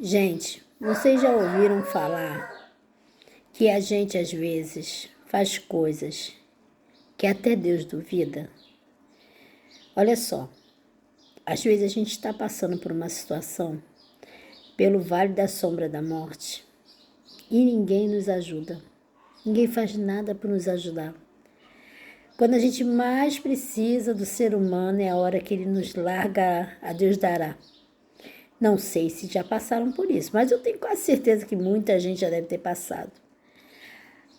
Gente, vocês já ouviram falar que a gente às vezes faz coisas que até Deus duvida? Olha só, às vezes a gente está passando por uma situação, pelo vale da sombra da morte, e ninguém nos ajuda. Ninguém faz nada para nos ajudar. Quando a gente mais precisa do ser humano é a hora que ele nos larga, a Deus dará. Não sei se já passaram por isso, mas eu tenho quase certeza que muita gente já deve ter passado.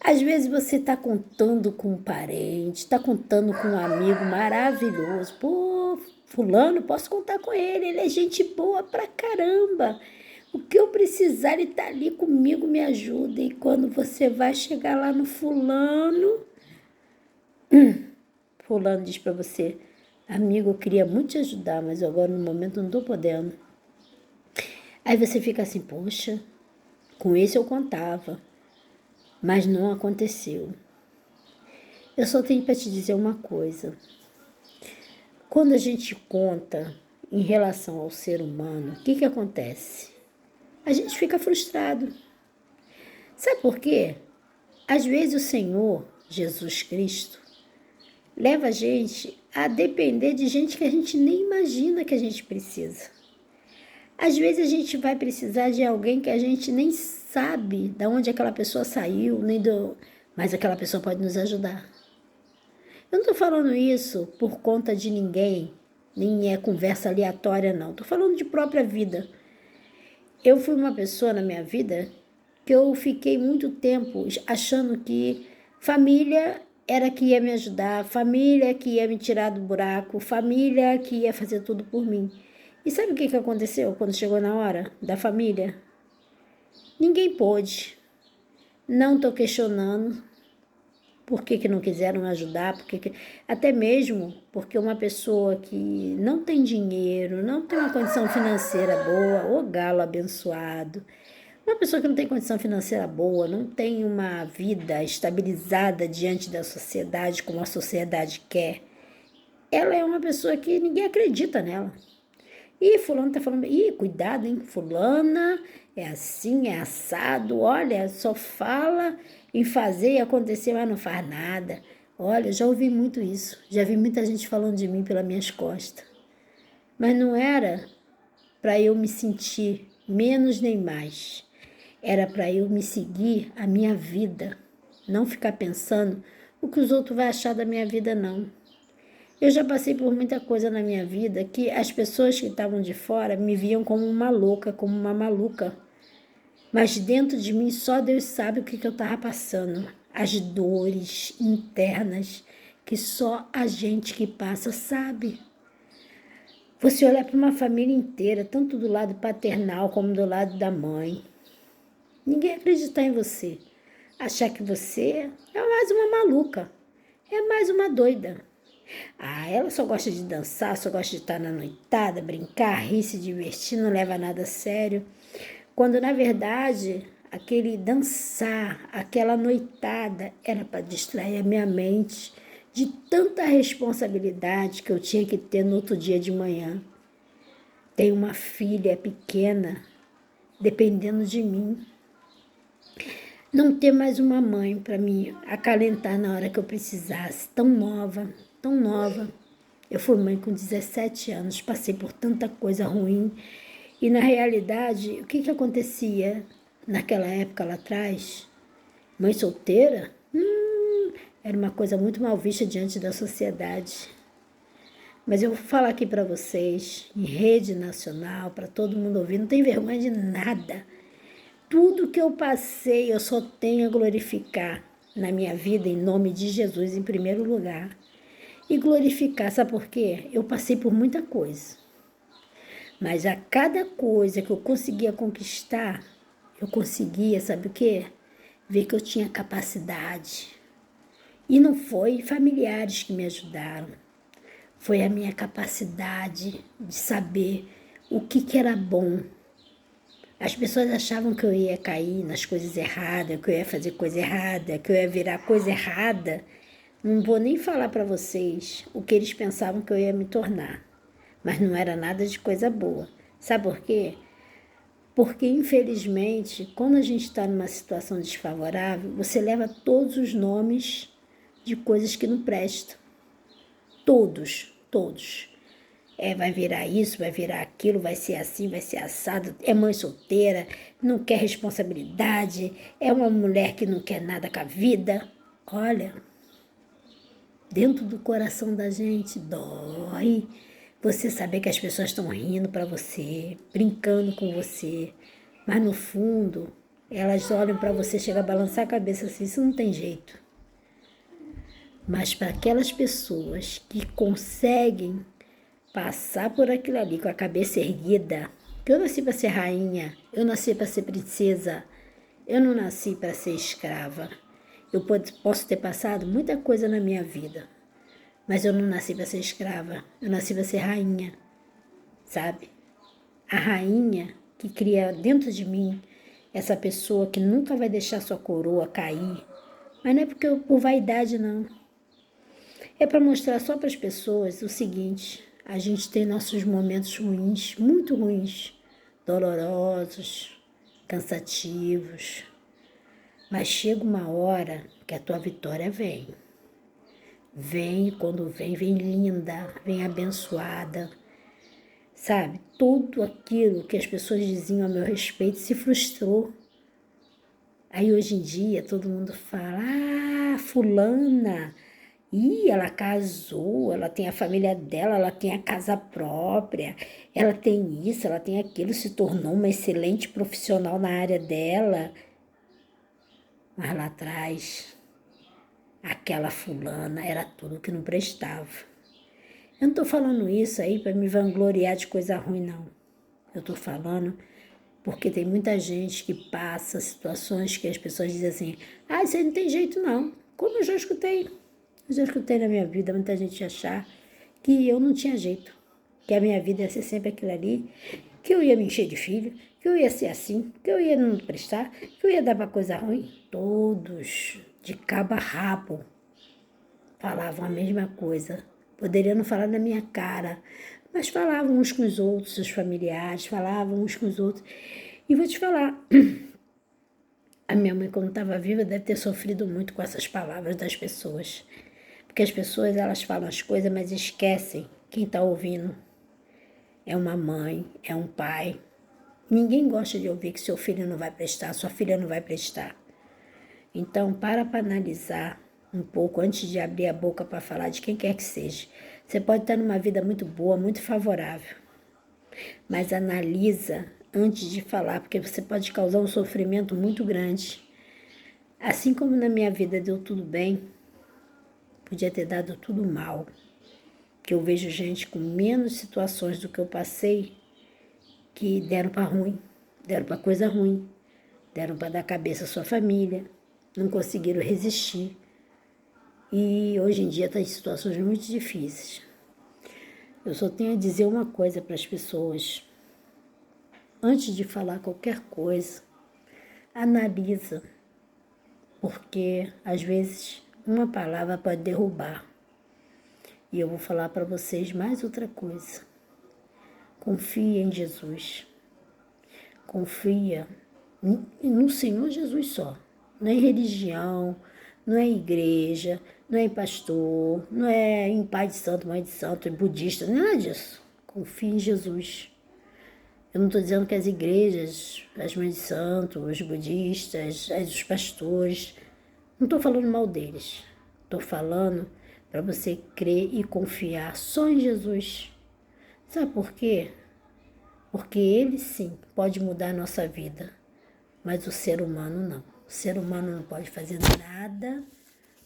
Às vezes você está contando com um parente, está contando com um amigo maravilhoso. Pô, fulano, posso contar com ele é gente boa pra caramba. O que eu precisar, ele está ali comigo, me ajuda. E quando você vai chegar lá no fulano diz para você, amigo, eu queria muito te ajudar, mas agora no momento não estou podendo. Aí você fica assim, poxa, com esse eu contava, mas não aconteceu. Eu só tenho para te dizer uma coisa. Quando a gente conta em relação ao ser humano, o que acontece? A gente fica frustrado. Sabe por quê? Às vezes o Senhor, Jesus Cristo, leva a gente a depender de gente que a gente nem imagina que a gente precisa. Às vezes a gente vai precisar de alguém que a gente nem sabe de onde aquela pessoa saiu, mas aquela pessoa pode nos ajudar. Eu não estou falando isso por conta de ninguém, nem é conversa aleatória, não. Estou falando de própria vida. Eu fui uma pessoa na minha vida que eu fiquei muito tempo achando que família era que ia me ajudar, família que ia me tirar do buraco, família que ia fazer tudo por mim. E sabe o que aconteceu quando chegou na hora da família? Ninguém pôde. Não estou questionando por que não quiseram ajudar, até mesmo porque uma pessoa que não tem dinheiro, não tem uma condição financeira boa, ô galo abençoado, uma pessoa que não tem condição financeira boa, não tem uma vida estabilizada diante da sociedade como a sociedade quer, ela é uma pessoa que ninguém acredita nela. E fulano tá falando, cuidado, hein, fulana é assim, é assado, olha, só fala em fazer e acontecer, mas não faz nada. Olha, já ouvi muito isso, já vi muita gente falando de mim pelas minhas costas. Mas não era para eu me sentir menos nem mais. Era para eu me seguir a minha vida, não ficar pensando o que os outros vão achar da minha vida, não. Eu já passei por muita coisa na minha vida que as pessoas que estavam de fora me viam como uma louca, como uma maluca. Mas dentro de mim só Deus sabe o que eu estava passando. As dores internas que só a gente que passa sabe. Você olhar para uma família inteira, tanto do lado paternal como do lado da mãe. Ninguém acreditar em você. Achar que você é mais uma maluca, é mais uma doida. Ah, ela só gosta de dançar, só gosta de estar na noitada, brincar, rir, se divertir, não leva nada a sério. Quando, na verdade, aquele dançar, aquela noitada era para distrair a minha mente de tanta responsabilidade que eu tinha que ter no outro dia de manhã. Tenho uma filha pequena dependendo de mim. Não ter mais uma mãe para me acalentar na hora que eu precisasse, tão nova, tão nova. Eu fui mãe com 17 anos, passei por tanta coisa ruim. E na realidade, o que acontecia naquela época lá atrás? Mãe solteira? Era uma coisa muito mal vista diante da sociedade. Mas eu vou falar aqui para vocês, em rede nacional, para todo mundo ouvir, não tem vergonha de nada. Tudo que eu passei, eu só tenho a glorificar na minha vida, em nome de Jesus, em primeiro lugar. E glorificar, sabe por quê? Eu passei por muita coisa. Mas a cada coisa que eu conseguia conquistar, eu conseguia, sabe o quê? Ver que eu tinha capacidade. E não foi familiares que me ajudaram. Foi a minha capacidade de saber o que era bom. As pessoas achavam que eu ia cair nas coisas erradas, que eu ia fazer coisa errada, que eu ia virar coisa errada. Não vou nem falar para vocês o que eles pensavam que eu ia me tornar. Mas não era nada de coisa boa. Sabe por quê? Porque, infelizmente, quando a gente está numa situação desfavorável, você leva todos os nomes de coisas que não prestam. Todos, todos. Vai virar isso, vai virar aquilo, vai ser assim, vai ser assado, é mãe solteira, não quer responsabilidade, é uma mulher que não quer nada com a vida. Olha, dentro do coração da gente dói você saber que as pessoas estão rindo para você, brincando com você, mas no fundo elas olham para você, chega a balançar a cabeça assim, isso não tem jeito. Mas para aquelas pessoas que conseguem passar por aquilo ali com a cabeça erguida, que eu nasci para ser rainha, eu nasci para ser princesa, eu não nasci para ser escrava. Eu posso ter passado muita coisa na minha vida, mas eu não nasci para ser escrava, eu nasci para ser rainha, sabe? A rainha que cria dentro de mim essa pessoa que nunca vai deixar sua coroa cair, mas não é porque por vaidade não. É para mostrar só para as pessoas o seguinte: a gente tem nossos momentos ruins, muito ruins, dolorosos, cansativos, mas chega uma hora que a tua vitória vem. Vem, e quando vem, vem linda, vem abençoada, sabe? Tudo aquilo que as pessoas diziam a meu respeito se frustrou. Aí hoje em dia todo mundo fala: ah, fulana, ela casou, ela tem a família dela, ela tem a casa própria, ela tem isso, ela tem aquilo, se tornou uma excelente profissional na área dela. Mas lá atrás, aquela fulana era tudo que não prestava. Eu não estou falando isso aí para me vangloriar de coisa ruim, não. Eu estou falando porque tem muita gente que passa situações que as pessoas dizem assim: ah, isso aí não tem jeito não. Como eu já escutei. Eu já escutei na minha vida muita gente achar que eu não tinha jeito, que a minha vida ia ser sempre aquilo ali, que eu ia me encher de filho, que eu ia ser assim, que eu ia não prestar, que eu ia dar pra coisa ruim. Todos, de cabo a rabo, falavam a mesma coisa. Poderiam não falar na minha cara, mas falavam uns com os outros, seus familiares, falavam uns com os outros. E vou te falar, a minha mãe, quando estava viva, deve ter sofrido muito com essas palavras das pessoas. Porque as pessoas, elas falam as coisas, mas esquecem quem está ouvindo. É uma mãe, é um pai. Ninguém gosta de ouvir que seu filho não vai prestar, sua filha não vai prestar. Então, para analisar um pouco antes de abrir a boca para falar de quem quer que seja. Você pode estar numa vida muito boa, muito favorável, mas analisa antes de falar, porque você pode causar um sofrimento muito grande. Assim como na minha vida deu tudo bem, podia ter dado tudo mal. Que eu vejo gente com menos situações do que eu passei que deram para ruim, deram para coisa ruim, deram para dar cabeça à sua família, não conseguiram resistir. E hoje em dia está em situações muito difíceis. Eu só tenho a dizer uma coisa para as pessoas. Antes de falar qualquer coisa, analisa, porque às vezes uma palavra pode derrubar. E eu vou falar para vocês mais outra coisa. Confia em Jesus. Confia no Senhor Jesus só. Não é em religião, não é em igreja, não é em pastor, não é em pai de santo, mãe de santo, budista, nada disso. Confia em Jesus. Eu não estou dizendo que as igrejas, as mães de santo, os budistas, os pastores, não estou falando mal deles. Estou falando para você crer e confiar só em Jesus. Sabe por quê? Porque Ele sim pode mudar a nossa vida, mas o ser humano não. O ser humano não pode fazer nada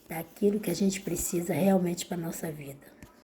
daquilo que a gente precisa realmente para a nossa vida.